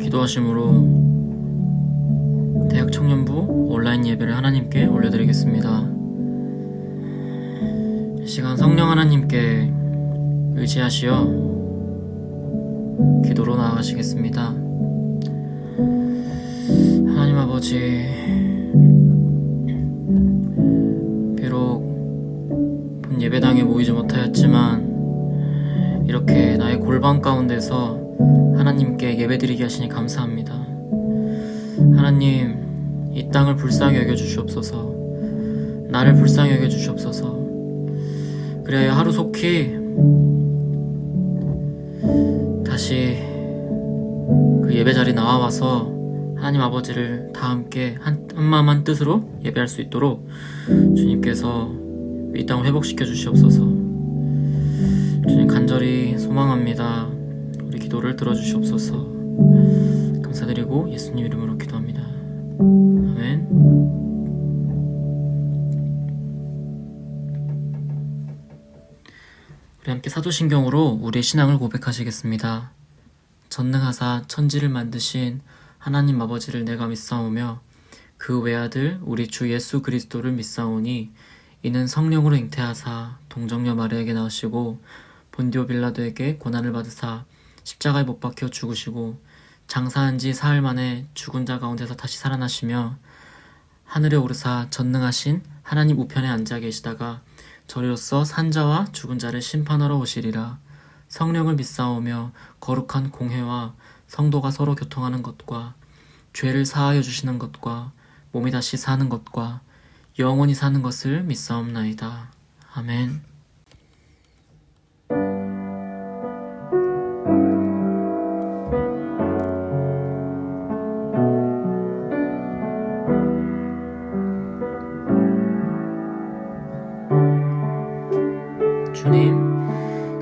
기도하심으로 대학 청년부 온라인 예배를 하나님께 올려드리겠습니다. 이 시간 성령 하나님께 의지하시어 기도로 나아가시겠습니다. 하나님 아버지, 비록 본 예배당에 모이지 못하였지만 이렇게 나의 골방 가운데서 하나님께 예배드리게 하시니 감사합니다. 하나님, 이 땅을 불쌍히 여겨주시옵소서. 나를 불쌍히 여겨주시옵소서. 그래야 하루 속히 다시 그 예배자리 나와와서 하나님 아버지를 다 함께 한 마음 한 뜻으로 예배할 수 있도록 주님께서 이 땅을 회복시켜 주시옵소서. 주님 간절히 소망합니다. 우리 기도를 들어주시옵소서. 감사드리고 예수님 이름으로 기도합니다. 아멘. 우리 함께 사도신경으로 우리의 신앙을 고백하시겠습니다. 전능하사 천지를 만드신 하나님 아버지를 내가 믿사오며 그 외아들 우리 주 예수 그리스도를 믿사오니 이는 성령으로 잉태하사 동정녀 마리아에게 나으시고 본디오 빌라도에게 고난을 받으사 십자가에 못 박혀 죽으시고 장사한 지 사흘 만에 죽은 자 가운데서 다시 살아나시며 하늘에 오르사 전능하신 하나님 우편에 앉아 계시다가 저리로서 산자와 죽은 자를 심판하러 오시리라. 성령을 믿사오며 거룩한 공회와 성도가 서로 교통하는 것과 죄를 사하여 주시는 것과 몸이 다시 사는 것과 영원히 사는 것을 믿사옵나이다. 아멘.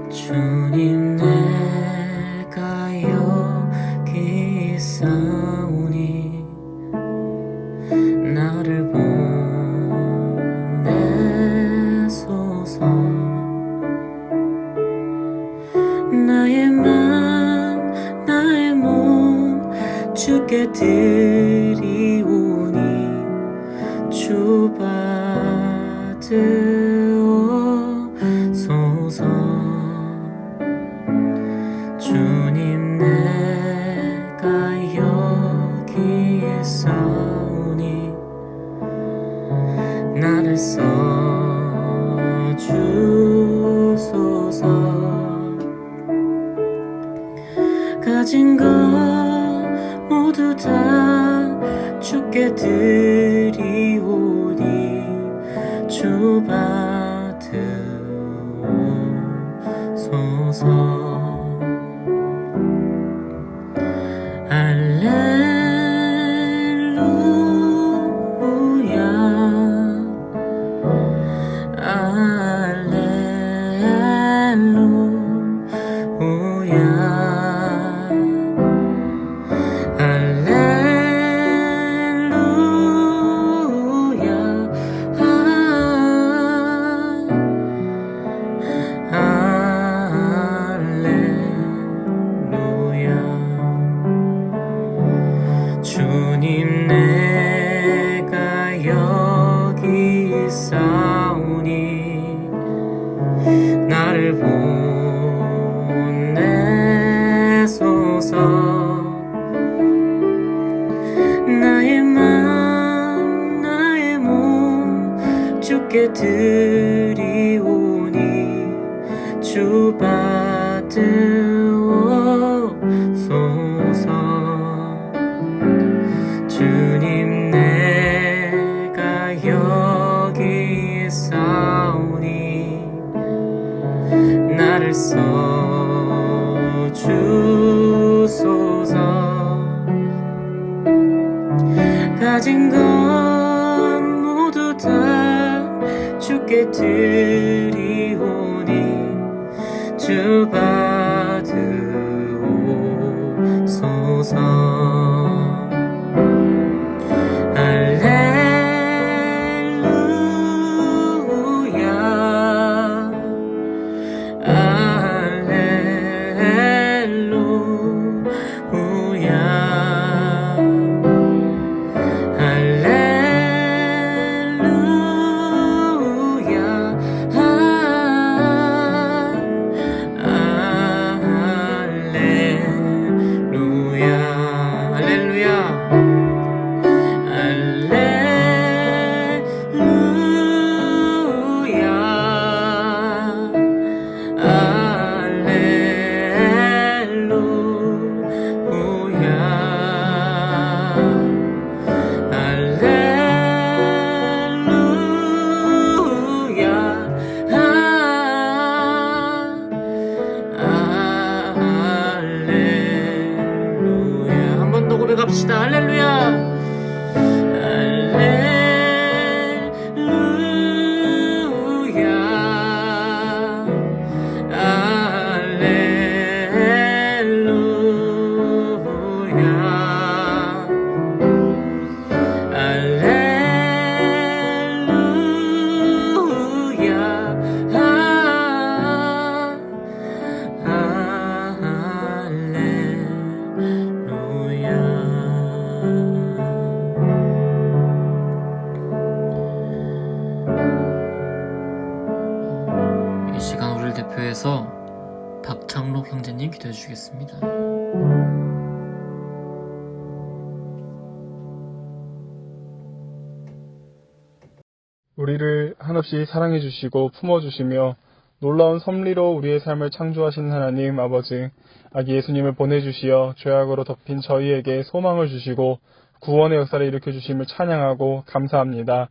주님 내가 여기 있사오니 나를 보내소서. 나의 맘 나의 몸 주께 드리오니 주 받으옵소서. 주님 내가 여기 있사오니 나를 써주소서. 가진 것 모두 다 주께 드리오니 주 받으옵소서. 주님 내가 여기 있사오니 나를 보내소서. 나의 맘 나의 몸 주께 드리오니 주 받으옵소서. 주님 내가 여기 있사오니 나를 써주소서. 가진 것 모두 다 주께 드리오니 주 받으옵소서. 할렐루야 교회에서 박창록 형제님 기도해 주시겠습니다. 우리를 한없이 사랑해 주시고 품어 주시며 놀라운 섭리로 우리의 삶을 창조하신 하나님 아버지, 아기 예수님을 보내주시어 죄악으로 덮인 저희에게 소망을 주시고 구원의 역사를 일으켜 주심을 찬양하고 감사합니다.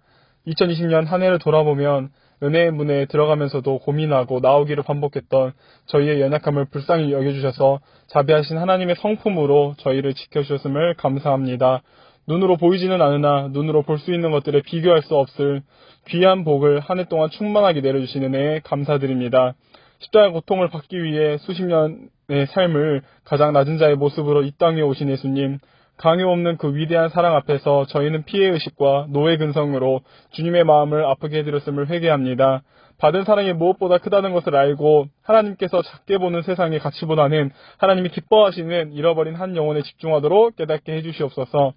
2020년 한 해를 돌아보면 은혜의 문에 들어가면서도 고민하고 나오기를 반복했던 저희의 연약함을 불쌍히 여겨주셔서 자비하신 하나님의 성품으로 저희를 지켜주셨음을 감사합니다. 눈으로 보이지는 않으나 눈으로 볼 수 있는 것들에 비교할 수 없을 귀한 복을 한 해 동안 충만하게 내려주신 은혜에 감사드립니다. 십자가의 고통을 받기 위해 수십 년의 삶을 가장 낮은 자의 모습으로 이 땅에 오신 예수님, 강요 없는 그 위대한 사랑 앞에서 저희는 피해의식과 노예 근성으로 주님의 마음을 아프게 해드렸음을 회개합니다. 받은 사랑이 무엇보다 크다는 것을 알고 하나님께서 작게 보는 세상의 가치보다는 하나님이 기뻐하시는 잃어버린 한 영혼에 집중하도록 깨닫게 해주시옵소서.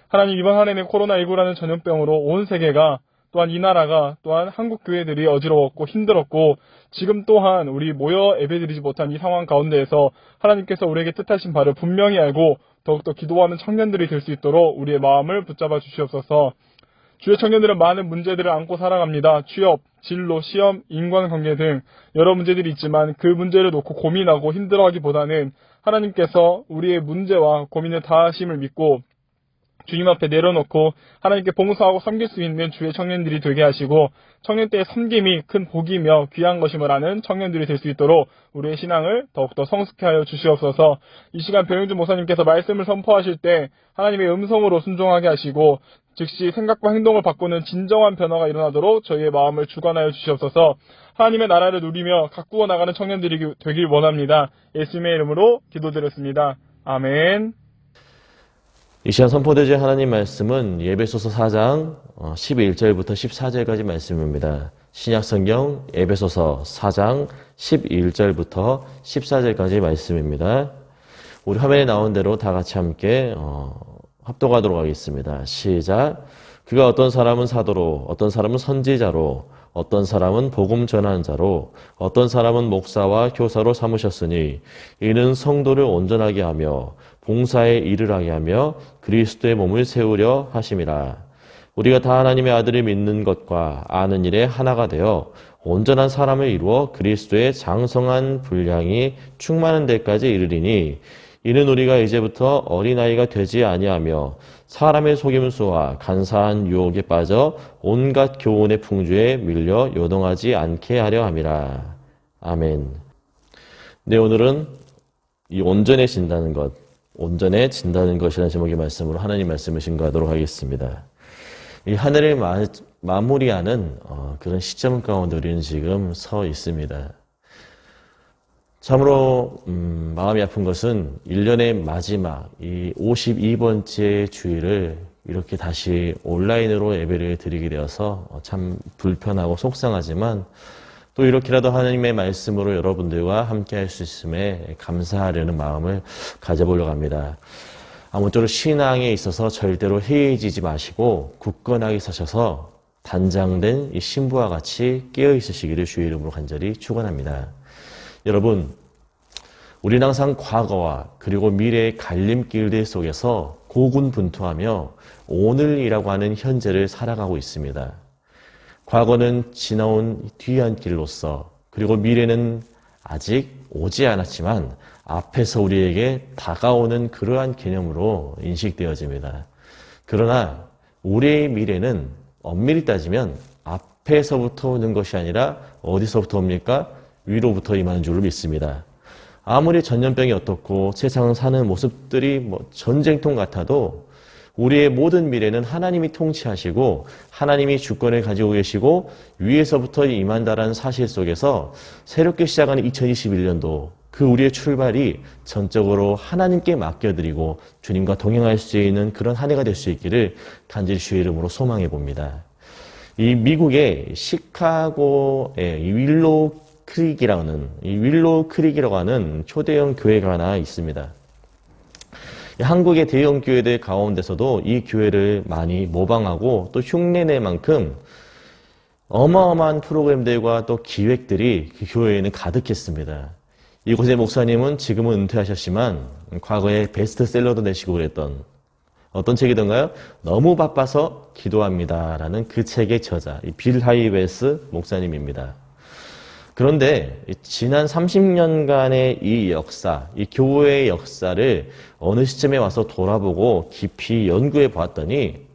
하나님, 이번 한 해는 코로나19라는 전염병으로 온 세계가, 또한 이 나라가, 또한 한국 교회들이 어지러웠고 힘들었고, 지금 또한 우리 모여 예배드리지 못한 이 상황 가운데에서 하나님께서 우리에게 뜻하신 바를 분명히 알고 더욱더 기도하는 청년들이 될 수 있도록 우리의 마음을 붙잡아 주시옵소서. 주의 청년들은 많은 문제들을 안고 살아갑니다. 취업, 진로, 시험, 인간관계 등 여러 문제들이 있지만 그 문제를 놓고 고민하고 힘들어하기보다는 하나님께서 우리의 문제와 고민을 다하심을 믿고 주님 앞에 내려놓고 하나님께 봉사하고 섬길 수 있는 주의 청년들이 되게 하시고, 청년 때의 섬김이 큰 복이며 귀한 것임을 아는 청년들이 될 수 있도록 우리의 신앙을 더욱더 성숙케 하여 주시옵소서. 이 시간 변영준 목사님께서 말씀을 선포하실 때 하나님의 음성으로 순종하게 하시고 즉시 생각과 행동을 바꾸는 진정한 변화가 일어나도록 저희의 마음을 주관하여 주시옵소서. 하나님의 나라를 누리며 가꾸어 나가는 청년들이 되길 원합니다. 예수님의 이름으로 기도드렸습니다. 아멘. 이 시간 선포되어질 하나님 말씀은 에베소서 4장 11절부터 14절까지 말씀입니다. 신약성경 에베소서 4장 11절부터 14절까지 말씀입니다. 우리 화면에 나온 대로 다 같이 함께 합독하도록 하겠습니다. 시작. 그가 어떤 사람은 사도로, 어떤 사람은 선지자로, 어떤 사람은 복음 전하는 자로, 어떤 사람은 목사와 교사로 삼으셨으니 이는 성도를 온전하게 하며 봉사에 이르게 하며 그리스도의 몸을 세우려 하심이라. 우리가 다 하나님의 아들을 믿는 것과 아는 일에 하나가 되어 온전한 사람을 이루어 그리스도의 장성한 분량이 충만한 데까지 이르리니, 이는 우리가 이제부터 어린아이가 되지 아니하며 사람의 속임수와 간사한 유혹에 빠져 온갖 교훈의 풍주에 밀려 요동하지 않게 하려 함이라. 아멘. 네, 오늘은 이 온전해진다는 것, 온전해진다는 것이라는 제목의 말씀으로 하나님 말씀을 증거하도록 하겠습니다. 이 한 해를 마무리하는 그런 시점 가운데 우리는 지금 서 있습니다. 참으로 마음이 아픈 것은 1년의 마지막 이 52번째 주일을 이렇게 다시 온라인으로 예배를 드리게 되어서 참 불편하고 속상하지만, 또 이렇게라도 하나님의 말씀으로 여러분들과 함께 할 수 있음에 감사하려는 마음을 가져보려고 합니다. 아무쪼록 신앙에 있어서 절대로 해이해지지 마시고 굳건하게 서셔서 단장된 이 신부와 같이 깨어 있으시기를 주의 이름으로 간절히 축원합니다. 여러분, 우리는 항상 과거와 그리고 미래의 갈림길들 속에서 고군분투하며 오늘이라고 하는 현재를 살아가고 있습니다. 과거는 지나온 뒤안길로서, 그리고 미래는 아직 오지 않았지만 앞에서 우리에게 다가오는 그러한 개념으로 인식되어집니다. 그러나 우리의 미래는 엄밀히 따지면 앞에서부터 오는 것이 아니라 어디서부터 옵니까? 위로부터 임하는 줄로 믿습니다. 아무리 전염병이 어떻고 세상 사는 모습들이 전쟁통 같아도 우리의 모든 미래는 하나님이 통치하시고 하나님이 주권을 가지고 계시고 위에서부터 임한다라는 사실 속에서 새롭게 시작하는 2021년도 그 우리의 출발이 전적으로 하나님께 맡겨드리고 주님과 동행할 수 있는 그런 한 해가 될 수 있기를 간절히 주의 이름으로 소망해 봅니다. 이 미국의 시카고의 윌로우 크릭이라고 하는 초대형 교회가 하나 있습니다. 한국의 대형 교회들 가운데서도 이 교회를 많이 모방하고 또 흉내낼 만큼 어마어마한 프로그램들과 또 기획들이 그 교회에는 가득했습니다. 이곳의 목사님은 지금은 은퇴하셨지만 과거에 베스트셀러도 내시고 그랬던 어떤 책이던가요? 너무 바빠서 기도합니다라는 그 책의 저자 빌 하이웨스 목사님입니다. 그런데 지난 30년간의 이 역사, 이 교회의 역사를 어느 시점에 와서 돌아보고 깊이 연구해 보았더니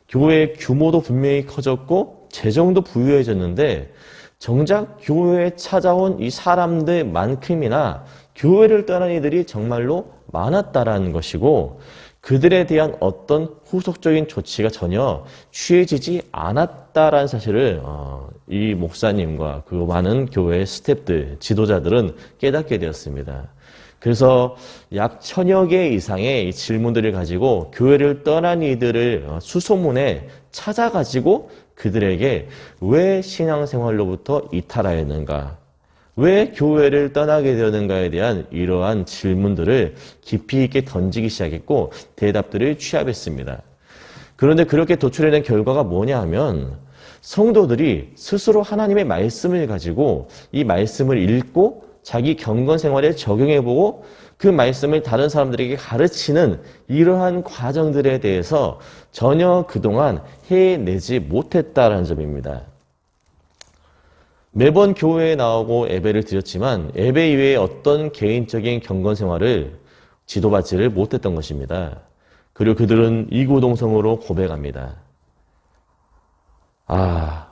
교회의 규모도 분명히 커졌고 재정도 부유해졌는데 정작 교회에 찾아온 이 사람들만큼이나 교회를 떠난 이들이 정말로 많았다라는 것이고 그들에 대한 어떤 후속적인 조치가 전혀 취해지지 않았다라는 사실을 이 목사님과 그 많은 교회의 스태프들, 지도자들은 깨닫게 되었습니다. 그래서 약 1000여 개 이상의 이 질문들을 가지고 교회를 떠난 이들을 수소문에 찾아가지고 그들에게 왜 신앙생활로부터 이탈하였는가, 왜 교회를 떠나게 되었는가에 대한 이러한 질문들을 깊이 있게 던지기 시작했고 대답들을 취합했습니다. 그런데 그렇게 도출해낸 결과가 뭐냐 하면 성도들이 스스로 하나님의 말씀을 가지고 이 말씀을 읽고 자기 경건 생활에 적용해보고 그 말씀을 다른 사람들에게 가르치는 이러한 과정들에 대해서 전혀 그동안 해내지 못했다는 점입니다. 매번 교회에 나오고 예배를 드렸지만 예배 이외에 어떤 개인적인 경건 생활을 지도받지를 못했던 것입니다. 그리고 그들은 이구동성으로 고백합니다.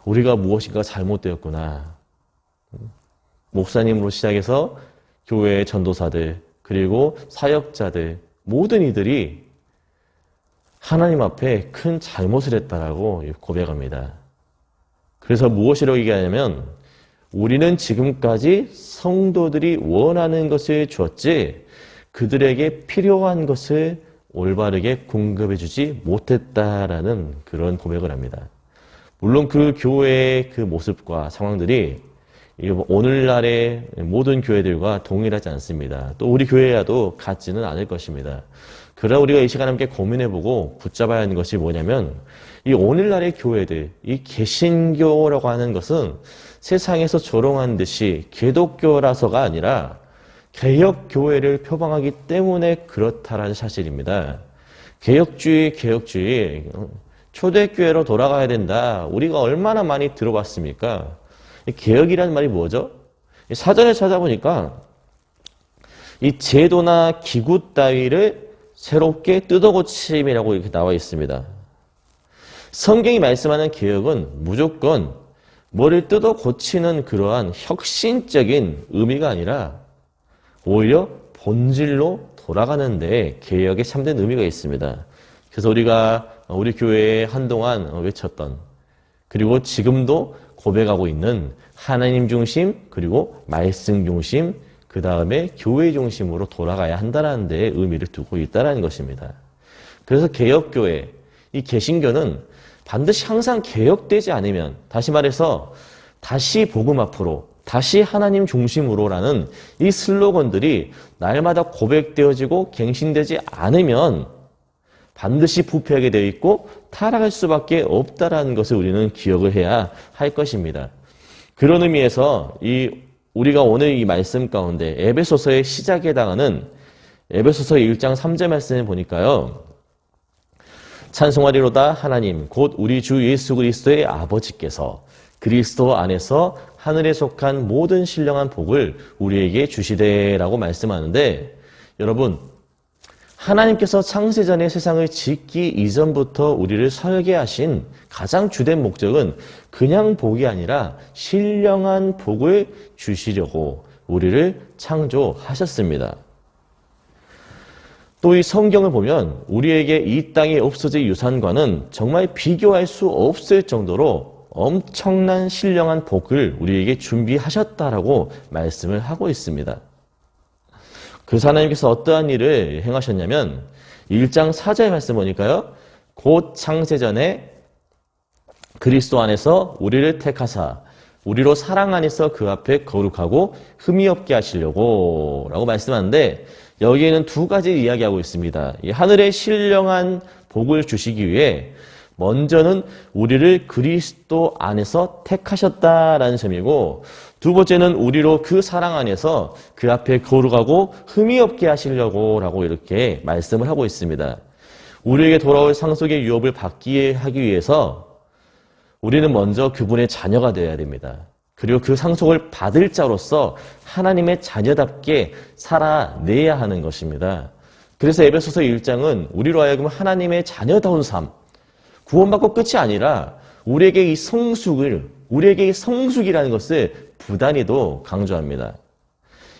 우리가 무엇인가 잘못되었구나. 목사님으로 시작해서 교회의 전도사들 그리고 사역자들 모든 이들이 하나님 앞에 큰 잘못을 했다라고 고백합니다. 그래서 무엇이라고 얘기하냐면 우리는 지금까지 성도들이 원하는 것을 주었지 그들에게 필요한 것을 올바르게 공급해주지 못했다라는 그런 고백을 합니다. 물론 그 교회의 그 모습과 상황들이 오늘날의 모든 교회들과 동일하지 않습니다. 또 우리 교회와도 같지는 않을 것입니다. 그러나 우리가 이 시간 함께 고민해보고 붙잡아야 하는 것이 뭐냐면 이 오늘날의 교회들, 이 개신교라고 하는 것은 세상에서 조롱한 듯이 기독교라서가 아니라 개혁교회를 표방하기 때문에 그렇다라는 사실입니다. 개혁주의, 초대교회로 돌아가야 된다. 우리가 얼마나 많이 들어봤습니까? 개혁이라는 말이 뭐죠? 사전에 찾아보니까 이 제도나 기구 따위를 새롭게 뜯어고침이라고 이렇게 나와 있습니다. 성경이 말씀하는 개혁은 무조건 뭐를 뜯어고치는 그러한 혁신적인 의미가 아니라 오히려 본질로 돌아가는 데 개혁에 참된 의미가 있습니다. 그래서 우리가 우리 교회에 한동안 외쳤던 그리고 지금도 고백하고 있는 하나님 중심 그리고 말씀 중심 그 다음에 교회 중심으로 돌아가야 한다는 데 의미를 두고 있다는 것입니다. 그래서 개혁교회, 이 개신교는 반드시 항상 개혁되지 않으면 다시 말해서 다시 복음 앞으로 다시 하나님 중심으로라는 이 슬로건들이 날마다 고백되어지고 갱신되지 않으면 반드시 부패하게 되어 있고 타락할 수밖에 없다라는 것을 우리는 기억을 해야 할 것입니다. 그런 의미에서 우리가 오늘 이 말씀 가운데 에베소서의 시작에 해당하는 에베소서 1장 3절 말씀을 보니까요. 찬송하리로다 하나님 곧 우리 주 예수 그리스도의 아버지께서 그리스도 안에서 하늘에 속한 모든 신령한 복을 우리에게 주시되라고 말씀하는데 여러분 하나님께서 창세전에 세상을 짓기 이전부터 우리를 설계하신 가장 주된 목적은 그냥 복이 아니라 신령한 복을 주시려고 우리를 창조하셨습니다. 또 이 성경을 보면 우리에게 이 땅에 없어질 유산과는 정말 비교할 수 없을 정도로 엄청난 신령한 복을 우리에게 준비하셨다라고 말씀을 하고 있습니다. 그래서 하나님께서 어떠한 일을 행하셨냐면 1장 4절 말씀 보니까요. 곧 창세전에 그리스도 안에서 우리를 택하사 우리로 사랑 안에서 그 앞에 거룩하고 흠이 없게 하시려고 라고 말씀하는데 여기에는 두 가지 이야기하고 있습니다. 이 하늘의 신령한 복을 주시기 위해 먼저는 우리를 그리스도 안에서 택하셨다라는 점이고, 두 번째는 우리로 그 사랑 안에서 그 앞에 거룩하고 흠이 없게 하시려고 라고 이렇게 말씀을 하고 있습니다. 우리에게 돌아올 상속의 유업을 받기 하기 위해서 우리는 먼저 그분의 자녀가 되어야 됩니다. 그리고 그 상속을 받을 자로서 하나님의 자녀답게 살아내야 하는 것입니다. 그래서 에베소서 1장은 우리로 하여금 하나님의 자녀다운 삶, 구원받고 끝이 아니라 우리에게 이 성숙이라는 것을 부단히도 강조합니다.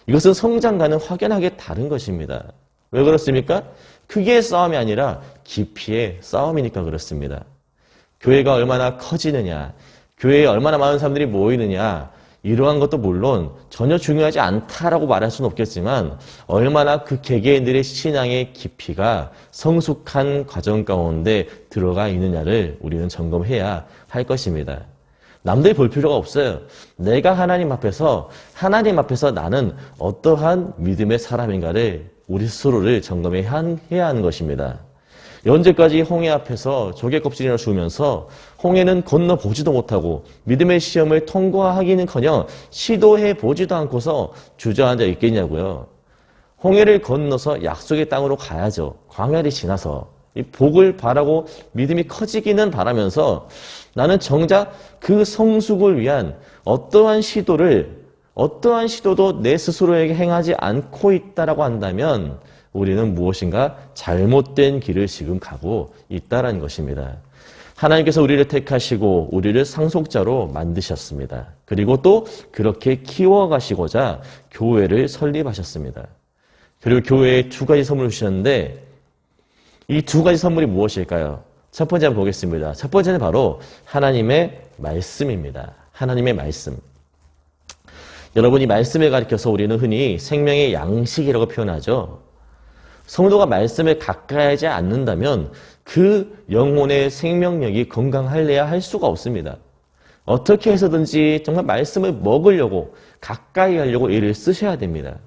이것은 성장과는 확연하게 다른 것입니다. 왜 그렇습니까? 크기의 싸움이 아니라 깊이의 싸움이니까 그렇습니다. 교회가 얼마나 커지느냐, 교회에 얼마나 많은 사람들이 모이느냐, 이러한 것도 물론 전혀 중요하지 않다라고 말할 수는 없겠지만 얼마나 그 개개인들의 신앙의 깊이가 성숙한 과정 가운데 들어가 있느냐를 우리는 점검해야 할 것입니다. 남들이 볼 필요가 없어요. 내가 하나님 앞에서 나는 어떠한 믿음의 사람인가를 우리 스스로를 점검해야 하는 것입니다. 언제까지 홍해 앞에서 조개 껍질이나 주우면서 홍해는 건너보지도 못하고 믿음의 시험을 통과하기는커녕 시도해 보지도 않고서 주저앉아 있겠냐고요. 홍해를 건너서 약속의 땅으로 가야죠. 광야를 지나서 이 복을 바라고 믿음이 커지기는 바라면서 나는 정작 그 성숙을 위한 어떠한 시도도 내 스스로에게 행하지 않고 있다라고 한다면 우리는 무엇인가 잘못된 길을 지금 가고 있다라는 것입니다. 하나님께서 우리를 택하시고 우리를 상속자로 만드셨습니다. 그리고 또 그렇게 키워가시고자 교회를 설립하셨습니다. 그리고 교회에 두 가지 선물을 주셨는데 이 두 가지 선물이 무엇일까요? 첫 번째 한번 보겠습니다. 첫 번째는 바로 하나님의 말씀입니다. 하나님의 말씀. 여러분, 이 말씀을 가리켜서 우리는 흔히 생명의 양식이라고 표현하죠. 성도가 말씀을 가까이 하지 않는다면 그 영혼의 생명력이 건강할래야 할 수가 없습니다. 어떻게 해서든지 정말 말씀을 먹으려고 가까이 하려고 애를 쓰셔야 됩니다.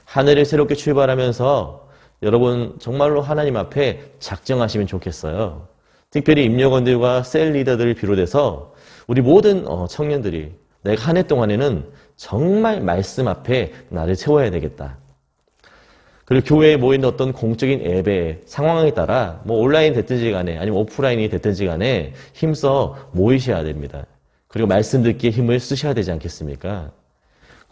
한 해를 새롭게 출발하면서 여러분 정말로 하나님 앞에 작정하시면 좋겠어요. 특별히 임역원들과 셀 리더들을 비롯해서 우리 모든 청년들이 내가 한 해 동안에는 정말 말씀 앞에 나를 세워야 되겠다. 그리고 교회에 모인 어떤 공적인 예배 상황에 따라 온라인 됐든지 간에 아니면 오프라인이 됐든지 간에 힘써 모이셔야 됩니다. 그리고 말씀 듣기에 힘을 쓰셔야 되지 않겠습니까?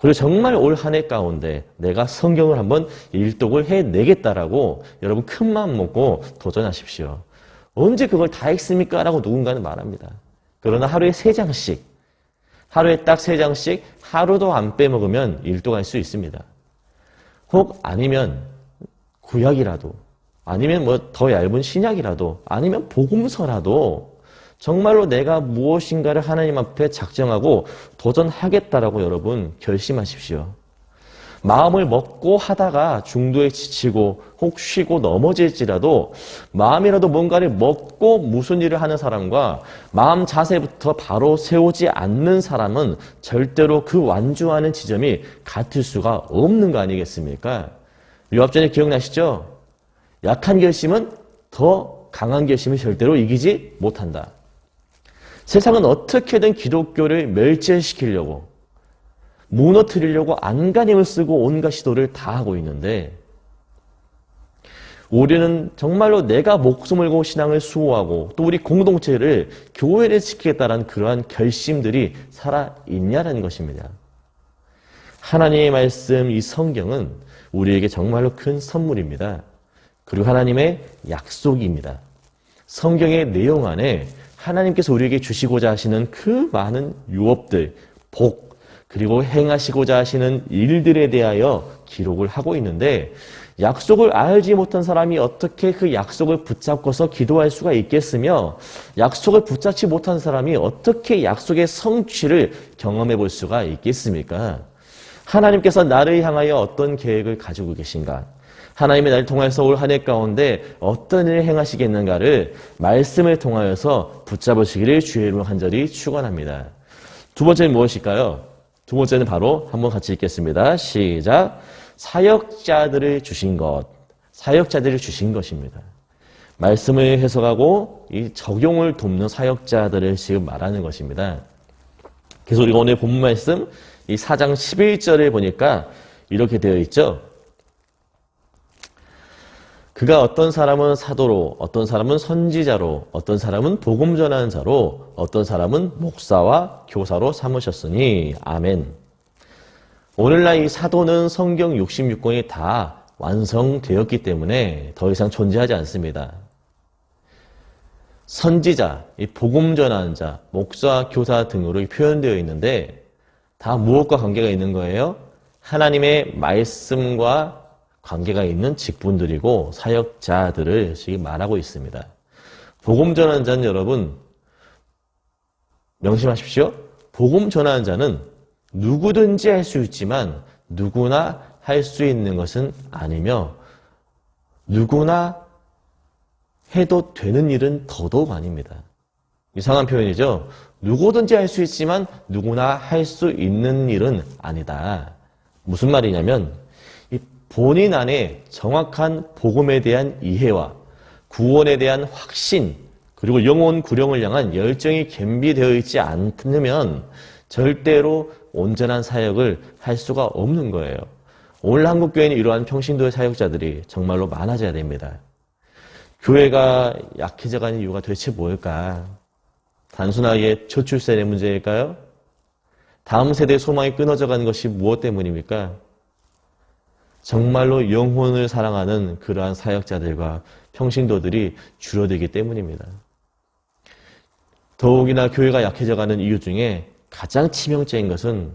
그리고 정말 올 한 해 가운데 내가 성경을 한번 일독을 해내겠다라고 여러분 큰 마음 먹고 도전하십시오. 언제 그걸 다 읽습니까? 라고 누군가는 말합니다. 그러나 하루에 3장씩, 하루에 딱 3장씩 하루도 안 빼먹으면 일독할 수 있습니다. 혹 아니면 구약이라도, 아니면 더 얇은 신약이라도, 아니면 복음서라도 정말로 내가 무엇인가를 하나님 앞에 작정하고 도전하겠다라고 여러분 결심하십시오. 마음을 먹고 하다가 중도에 지치고 혹 쉬고 넘어질지라도 마음이라도 뭔가를 먹고 무슨 일을 하는 사람과 마음 자세부터 바로 세우지 않는 사람은 절대로 그 완주하는 지점이 같을 수가 없는 거 아니겠습니까? 요압전에 기억나시죠? 약한 결심은 더 강한 결심을 절대로 이기지 못한다. 세상은 어떻게든 기독교를 멸절시키려고 무너뜨리려고 안간힘을 쓰고 온갖 시도를 다 하고 있는데 우리는 정말로 내가 목숨을 걸고 신앙을 수호하고 또 우리 공동체를 교회를 지키겠다는 그러한 결심들이 살아있냐는 것입니다. 하나님의 말씀, 이 성경은 우리에게 정말로 큰 선물입니다. 그리고 하나님의 약속입니다. 성경의 내용 안에 하나님께서 우리에게 주시고자 하시는 그 많은 유업들, 복, 그리고 행하시고자 하시는 일들에 대하여 기록을 하고 있는데 약속을 알지 못한 사람이 어떻게 그 약속을 붙잡고서 기도할 수가 있겠으며 약속을 붙잡지 못한 사람이 어떻게 약속의 성취를 경험해 볼 수가 있겠습니까? 하나님께서 나를 향하여 어떤 계획을 가지고 계신가? 하나님의 나를 통해서 올 한 해 가운데 어떤 일을 행하시겠는가를 말씀을 통하여서 붙잡으시기를 주의 이름으로 간절히 축원합니다. 두 번째는 무엇일까요? 두 번째는 바로 한번 같이 읽겠습니다. 시작. 사역자들을 주신 것. 사역자들을 주신 것입니다. 말씀을 해석하고 이 적용을 돕는 사역자들을 지금 말하는 것입니다. 그래서 우리가 오늘 본문 말씀 이 4장 11절에 보니까 이렇게 되어 있죠. 그가 어떤 사람은 사도로, 어떤 사람은 선지자로, 어떤 사람은 복음 전하는 자로, 어떤 사람은 목사와 교사로 삼으셨으니 아멘. 오늘날 이 사도는 성경 66권이 다 완성되었기 때문에 더 이상 존재하지 않습니다. 선지자, 이 복음 전하는 자, 목사, 교사 등으로 표현되어 있는데 다 무엇과 관계가 있는 거예요? 하나님의 말씀과 관계가 있는 직분들이고 사역자들을 지금 말하고 있습니다. 복음 전하는 자는 여러분 명심하십시오. 복음 전하는 자는 누구든지 할 수 있지만 누구나 할 수 있는 것은 아니며 누구나 해도 되는 일은 더더욱 아닙니다. 이상한 표현이죠. 누구든지 할 수 있지만 누구나 할 수 있는 일은 아니다. 무슨 말이냐면 이 본인 안에 정확한 복음에 대한 이해와 구원에 대한 확신 그리고 영혼 구령을 향한 열정이 겸비되어 있지 않으면 절대로 온전한 사역을 할 수가 없는 거예요. 오늘 한국교회는 이러한 평신도의 사역자들이 정말로 많아져야 됩니다. 교회가 약해져가는 이유가 도대체 뭘까? 단순하게 저출산의 문제일까요? 다음 세대의 소망이 끊어져가는 것이 무엇 때문입니까? 정말로 영혼을 사랑하는 그러한 사역자들과 평신도들이 줄어들기 때문입니다. 더욱이나 교회가 약해져가는 이유 중에 가장 치명적인 것은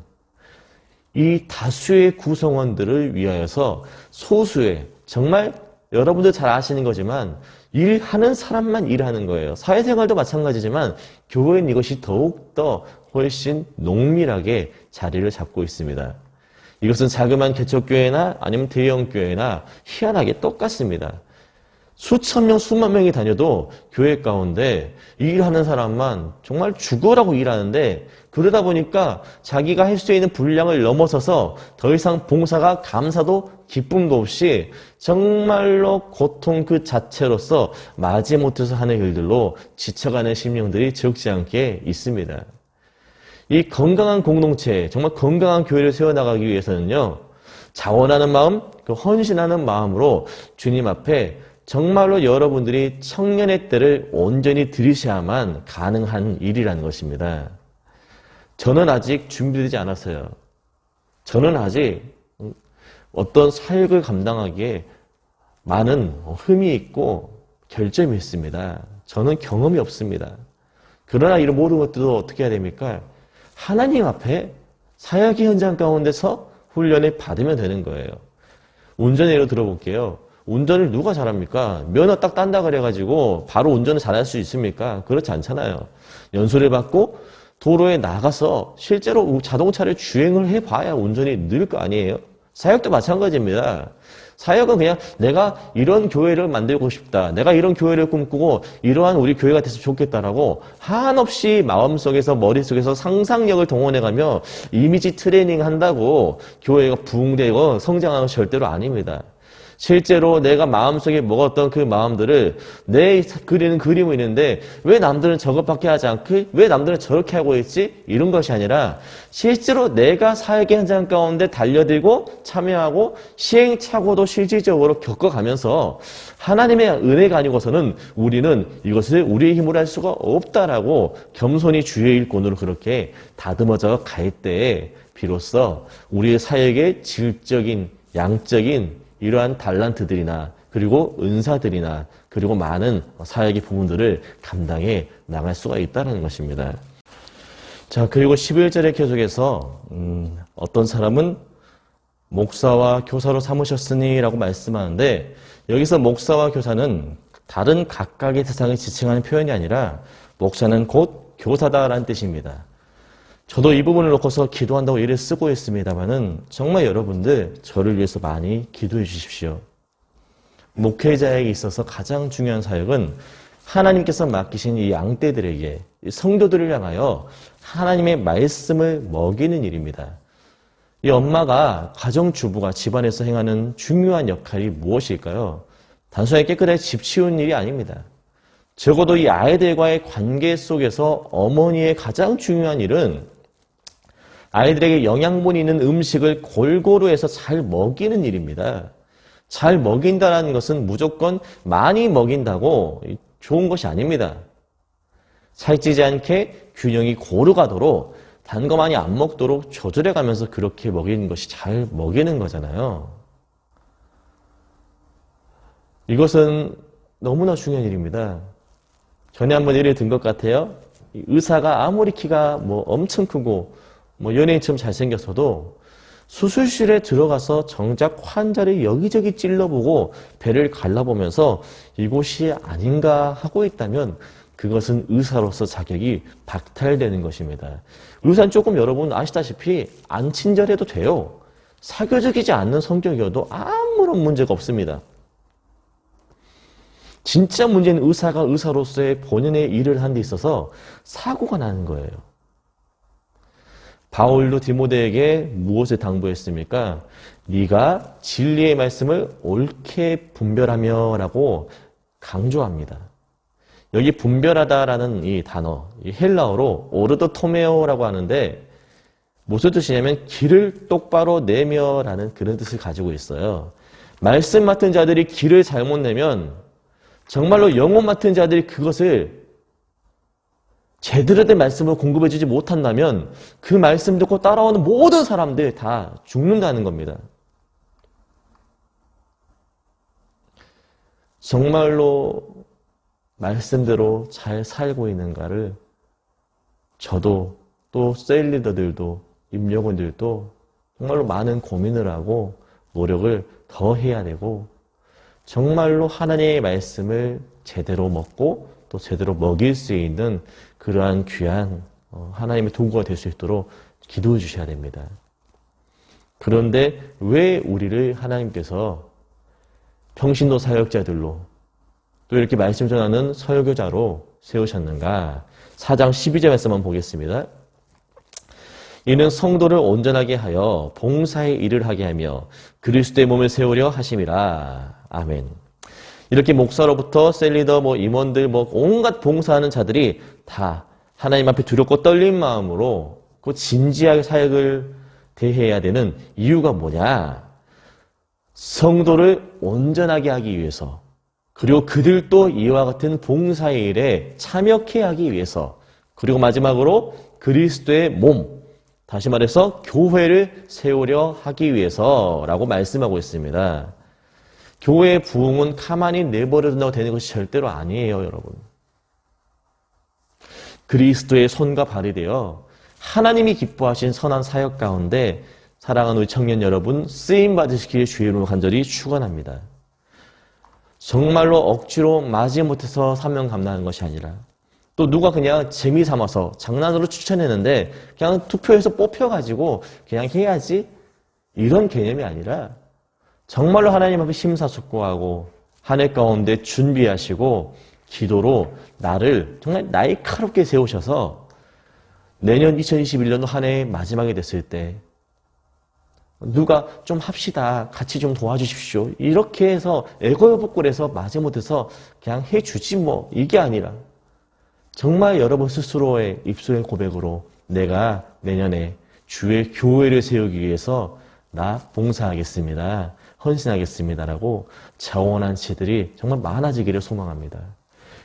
이 다수의 구성원들을 위하여서 소수의 정말 여러분들 잘 아시는 거지만 일하는 사람만 일하는 거예요. 사회생활도 마찬가지지만 교회는 이것이 더욱더 훨씬 농밀하게 자리를 잡고 있습니다. 이것은 자그마한 개척교회나 아니면 대형교회나 희한하게 똑같습니다. 수천 명, 수만 명이 다녀도 교회 가운데 일하는 사람만 정말 죽으라고 일하는데 그러다 보니까 자기가 할 수 있는 분량을 넘어서서 더 이상 봉사가 감사도 기쁨도 없이 정말로 고통 그 자체로서 마지못해서 하는 일들로 지쳐가는 심령들이 적지 않게 있습니다. 이 건강한 공동체, 정말 건강한 교회를 세워나가기 위해서는요, 자원하는 마음, 그 헌신하는 마음으로 주님 앞에 정말로 여러분들이 청년의 때를 온전히 들이셔야만 가능한 일이라는 것입니다. 저는 아직 준비되지 않았어요. 저는 아직 어떤 사역을 감당하기에 많은 흠이 있고 결점이 있습니다. 저는 경험이 없습니다. 그러나 이런 모든 것들도 어떻게 해야 됩니까? 하나님 앞에 사역의 현장 가운데서 훈련을 받으면 되는 거예요. 운전 예로 들어볼게요. 운전을 누가 잘합니까? 면허 딱 딴다 그래가지고 바로 운전을 잘할 수 있습니까? 그렇지 않잖아요. 연수를 받고 도로에 나가서 실제로 자동차를 주행을 해봐야 운전이 늘 거 아니에요? 사역도 마찬가지입니다. 사역은 그냥 내가 이런 교회를 만들고 싶다. 내가 이런 교회를 꿈꾸고 이러한 우리 교회가 됐으면 좋겠다라고 한없이 마음속에서 머릿속에서 상상력을 동원해가며 이미지 트레이닝 한다고 교회가 부흥되고 성장하는 건 절대로 아닙니다. 실제로 내가 마음속에 먹었던 그 마음들을 내 그리는 그림이 있는데 왜 남들은 저것밖에 하지 않고 왜 남들은 저렇게 하고 있지? 이런 것이 아니라 실제로 내가 사역의 현장 가운데 달려들고 참여하고 시행착오도 실질적으로 겪어가면서 하나님의 은혜가 아니고서는 우리는 이것을 우리의 힘으로 할 수가 없다라고 겸손히 주의 일꾼으로 그렇게 다듬어져 갈 때에 비로소 우리의 사역의 질적인 양적인 이러한 달란트들이나 그리고 은사들이나 그리고 많은 사역의 부분들을 감당해 나갈 수가 있다는 것입니다. 자, 그리고 11절에 계속해서 어떤 사람은 목사와 교사로 삼으셨으니 라고 말씀하는데 여기서 목사와 교사는 다른 각각의 세상을 지칭하는 표현이 아니라 목사는 곧 교사다라는 뜻입니다. 저도 이 부분을 놓고서 기도한다고 이를 쓰고 있습니다만은 정말 여러분들 저를 위해서 많이 기도해 주십시오. 목회자에게 있어서 가장 중요한 사역은 하나님께서 맡기신 이 양떼들에게 이 성도들을 향하여 하나님의 말씀을 먹이는 일입니다. 이 엄마가 가정주부가 집안에서 행하는 중요한 역할이 무엇일까요? 단순하게 깨끗하게 집 치우는 일이 아닙니다. 적어도 이 아이들과의 관계 속에서 어머니의 가장 중요한 일은 아이들에게 영양분이 있는 음식을 골고루 해서 잘 먹이는 일입니다. 잘 먹인다는 것은 무조건 많이 먹인다고 좋은 것이 아닙니다. 살찌지 않게 균형이 고루 가도록 단 거 많이 안 먹도록 조절해 가면서 그렇게 먹이는 것이 잘 먹이는 거잖아요. 이것은 너무나 중요한 일입니다. 전에 한번 예를 든 것 같아요. 의사가 아무리 키가 엄청 크고 연예인처럼 잘생겼어도 수술실에 들어가서 정작 환자를 여기저기 찔러보고 배를 갈라보면서 이곳이 아닌가 하고 있다면 그것은 의사로서 자격이 박탈되는 것입니다. 의사는 조금 여러분 아시다시피 안 친절해도 돼요. 사교적이지 않는 성격이어도 아무런 문제가 없습니다. 진짜 문제는 의사가 의사로서의 본연의 일을 하는 데 있어서 사고가 나는 거예요. 바울도 디모데에게 무엇을 당부했습니까? 네가 진리의 말씀을 옳게 분별하며 라고 강조합니다. 여기 분별하다라는 이 단어, 이 헬라어로 오르도토메오라고 하는데 무슨 뜻이냐면 길을 똑바로 내며라는 그런 뜻을 가지고 있어요. 말씀 맡은 자들이 길을 잘못 내면 정말로 영혼 맡은 자들이 그것을 제대로 된 말씀을 공급해주지 못한다면 그 말씀 듣고 따라오는 모든 사람들 다 죽는다는 겁니다. 정말로 말씀대로 잘 살고 있는가를 저도 또 셀리더들도 임직원들도 정말로 많은 고민을 하고 노력을 더 해야 되고 정말로 하나님의 말씀을 제대로 먹고 또 제대로 먹일 수 있는 그러한 귀한 하나님의 도구가 될 수 있도록 기도해 주셔야 됩니다. 그런데 왜 우리를 하나님께서 평신도 사역자들로 또 이렇게 말씀 전하는 설교자로 세우셨는가? 4장 12절 말씀만 보겠습니다. 이는 성도를 온전하게 하여 봉사의 일을 하게 하며 그리스도의 몸을 세우려 하심이라. 아멘. 이렇게 목사로부터 셀리더, 임원들, 온갖 봉사하는 자들이 다 하나님 앞에 두렵고 떨린 마음으로 그 진지하게 사역을 대해야 되는 이유가 뭐냐? 성도를 온전하게 하기 위해서, 그리고 그들도 이와 같은 봉사의 일에 참여케 하기 위해서, 그리고 마지막으로 그리스도의 몸, 다시 말해서 교회를 세우려 하기 위해서라고 말씀하고 있습니다. 교회의 부흥은 가만히 내버려둔다고 되는 것이 절대로 아니에요, 여러분. 그리스도의 손과 발이 되어 하나님이 기뻐하신 선한 사역 가운데 사랑하는 우리 청년 여러분 쓰임 받으시기를 주의 이름으로 간절히 축원합니다. 정말로 억지로 마지못해서 사명 감당하는 것이 아니라 또 누가 그냥 재미 삼아서 장난으로 추천했는데 그냥 투표해서 뽑혀가지고 그냥 해야지 이런 개념이 아니라 정말로 하나님 앞에 심사숙고하고 한 해 가운데 준비하시고 기도로 나를 정말 날카롭게 세우셔서 내년 2021년도 한 해의 마지막이 됐을 때 누가 좀 합시다, 같이 좀 도와주십시오, 이렇게 해서 애걸복걸해서 마지못해서 그냥 해주지 이게 아니라 정말 여러분 스스로의 입술의 고백으로 내가 내년에 주의 교회를 세우기 위해서 나 봉사하겠습니다, 헌신하겠습니다라고 자원한 지들이 정말 많아지기를 소망합니다.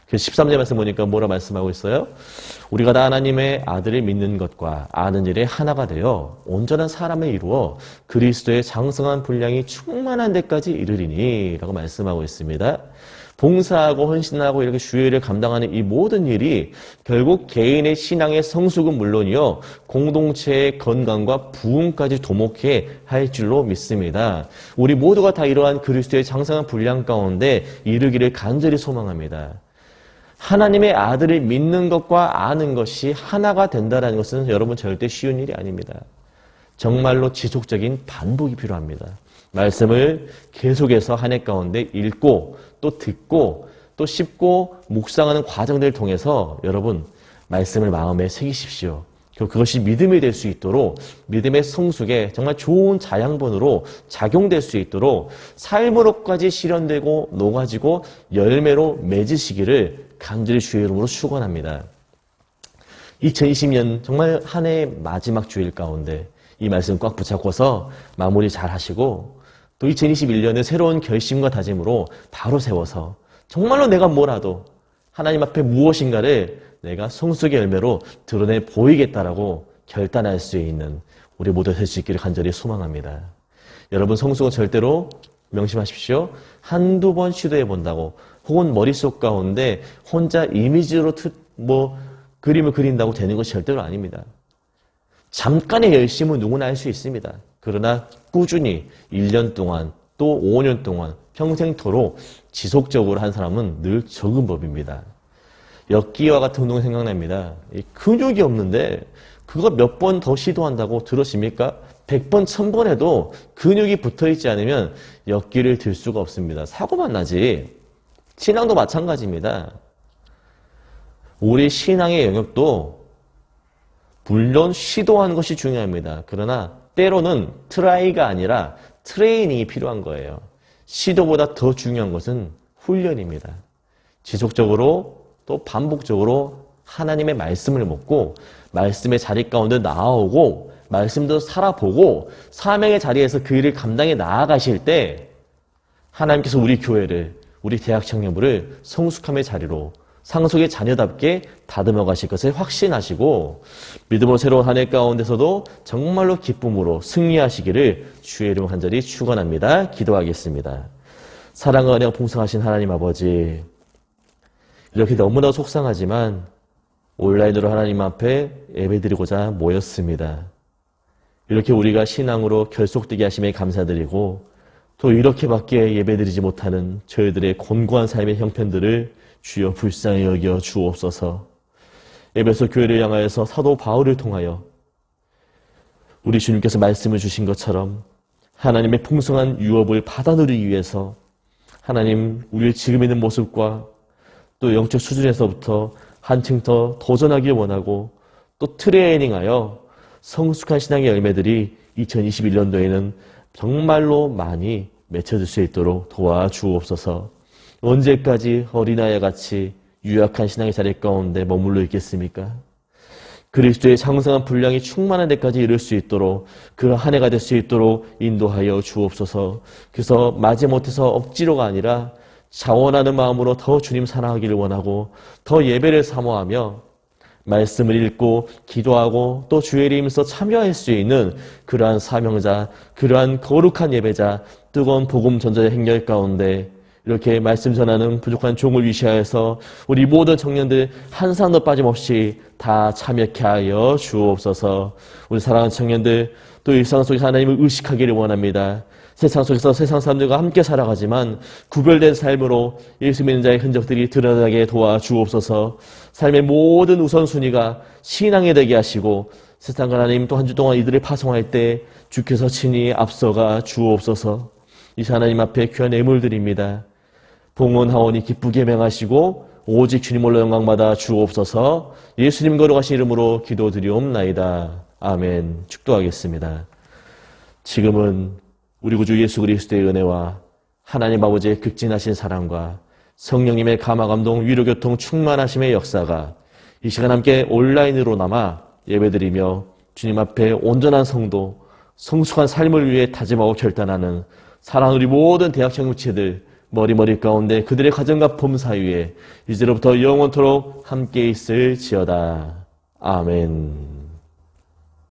그래서 13절 말씀 보니까 뭐라 말씀하고 있어요? 우리가 다 하나님의 아들을 믿는 것과 아는 일에 하나가 되어 온전한 사람을 이루어 그리스도의 장성한 분량이 충만한 데까지 이르리니 라고 말씀하고 있습니다. 봉사하고 헌신하고 이렇게 주의를 감당하는 이 모든 일이 결국 개인의 신앙의 성숙은 물론이요 공동체의 건강과 부흥까지 도목해 할 줄로 믿습니다. 우리 모두가 다 이러한 그리스도의 장성한 분량 가운데 이르기를 간절히 소망합니다. 하나님의 아들을 믿는 것과 아는 것이 하나가 된다는 것은 여러분 절대 쉬운 일이 아닙니다. 정말로 지속적인 반복이 필요합니다. 말씀을 계속해서 한 해 가운데 읽고 또 듣고 또 씹고 묵상하는 과정들을 통해서 여러분 말씀을 마음에 새기십시오. 그것이 믿음이 될 수 있도록 믿음의 성숙에 정말 좋은 자양분으로 작용될 수 있도록 삶으로까지 실현되고 녹아지고 열매로 맺으시기를 간절히 주의 이름으로 축원합니다. 2020년 정말 한 해의 마지막 주일 가운데 이 말씀 꽉 붙잡고서 마무리 잘 하시고 또 2021년에 새로운 결심과 다짐으로 바로 세워서 정말로 내가 뭐라도 하나님 앞에 무엇인가를 내가 성숙의 열매로 드러내 보이겠다라고 결단할 수 있는 우리 모두 될 수 있기를 간절히 소망합니다. 여러분 성숙은 절대로 명심하십시오. 한두 번 시도해 본다고 혹은 머릿속 가운데 혼자 이미지로 그림을 그린다고 되는 것이 절대로 아닙니다. 잠깐의 열심은 누구나 할 수 있습니다. 그러나 꾸준히 1년 동안 또 5년 동안 평생토록 지속적으로 한 사람은 늘 적은 법입니다. 엽기와 같은 운동이 생각납니다. 근육이 없는데 그거 몇 번 더 시도한다고 들으십니까? 100번, 1000번 해도 근육이 붙어있지 않으면 엽기를 들 수가 없습니다. 사고만 나지. 신앙도 마찬가지입니다. 우리 신앙의 영역도 물론 시도하는 것이 중요합니다. 그러나 때로는 트라이가 아니라 트레이닝이 필요한 거예요. 시도보다 더 중요한 것은 훈련입니다. 지속적으로 또 반복적으로 하나님의 말씀을 먹고 말씀의 자리 가운데 나아오고 말씀도 살아보고 사명의 자리에서 그 일을 감당해 나아가실 때 하나님께서 우리 교회를 우리 대학 청년부를 성숙함의 자리로 상속의 자녀답게 다듬어 가실 것을 확신하시고 믿음으로 새로운 한 해 가운데서도 정말로 기쁨으로 승리하시기를 주의 이름 간절히 축원합니다. 기도하겠습니다. 사랑과 은혜가 풍성하신 하나님 아버지, 이렇게 너무나 속상하지만 온라인으로 하나님 앞에 예배드리고자 모였습니다. 이렇게 우리가 신앙으로 결속되게 하심에 감사드리고 또 이렇게밖에 예배드리지 못하는 저희들의 곤고한 삶의 형편들을 주여 불쌍히 여겨 주옵소서. 에베소 교회를 향하여서 사도 바울을 통하여 우리 주님께서 말씀을 주신 것처럼 하나님의 풍성한 유업을 받아 누리기 위해서 하나님 우리의 지금 있는 모습과 또 영적 수준에서부터 한층 더 도전하길 원하고 또 트레이닝하여 성숙한 신앙의 열매들이 2021년도에는 정말로 많이 맺혀질 수 있도록 도와주옵소서. 언제까지 어린아이와 같이 유약한 신앙의 자리 가운데 머물러 있겠습니까? 그리스도의 장성한 분량이 충만한 데까지 이룰 수 있도록 그 한 해가 될 수 있도록 인도하여 주옵소서. 그래서 마지못해서 억지로가 아니라 자원하는 마음으로 더 주님 사랑하기를 원하고 더 예배를 사모하며 말씀을 읽고 기도하고 또 주의 이름에서 참여할 수 있는 그러한 사명자, 그러한 거룩한 예배자, 뜨거운 복음 전자의 행렬 가운데 이렇게 말씀 전하는 부족한 종을 위시하여서 우리 모든 청년들 한 사람도 빠짐없이 다 참여케 하여 주옵소서. 우리 사랑하는 청년들 또 일상 속에서 하나님을 의식하기를 원합니다. 세상 속에서 세상 사람들과 함께 살아가지만 구별된 삶으로 예수 믿는 자의 흔적들이 드러나게 도와주옵소서. 삶의 모든 우선순위가 신앙이 되게 하시고 세상과 하나님 또 한 주 동안 이들을 파송할 때 주께서 친히 앞서가 주옵소서. 이 하나님 앞에 귀한 예물 드립니다. 봉헌하오니 기쁘게 맹하시고 오직 주님 홀로 영광받아 주옵소서. 예수님 거룩하신 이름으로 기도드리옵나이다. 아멘. 축도하겠습니다. 지금은 우리 구주 예수 그리스도의 은혜와 하나님 아버지의 극진하신 사랑과 성령님의 감화감동 위로교통 충만하심의 역사가 이 시간 함께 온라인으로나마 예배드리며 주님 앞에 온전한 성도, 성숙한 삶을 위해 다짐하고 결단하는 사랑하는 우리 모든 대학청구체들 머리머리 가운데 그들의 가정과 범사 위에 이제로부터 영원토록 함께 있을지어다. 아멘.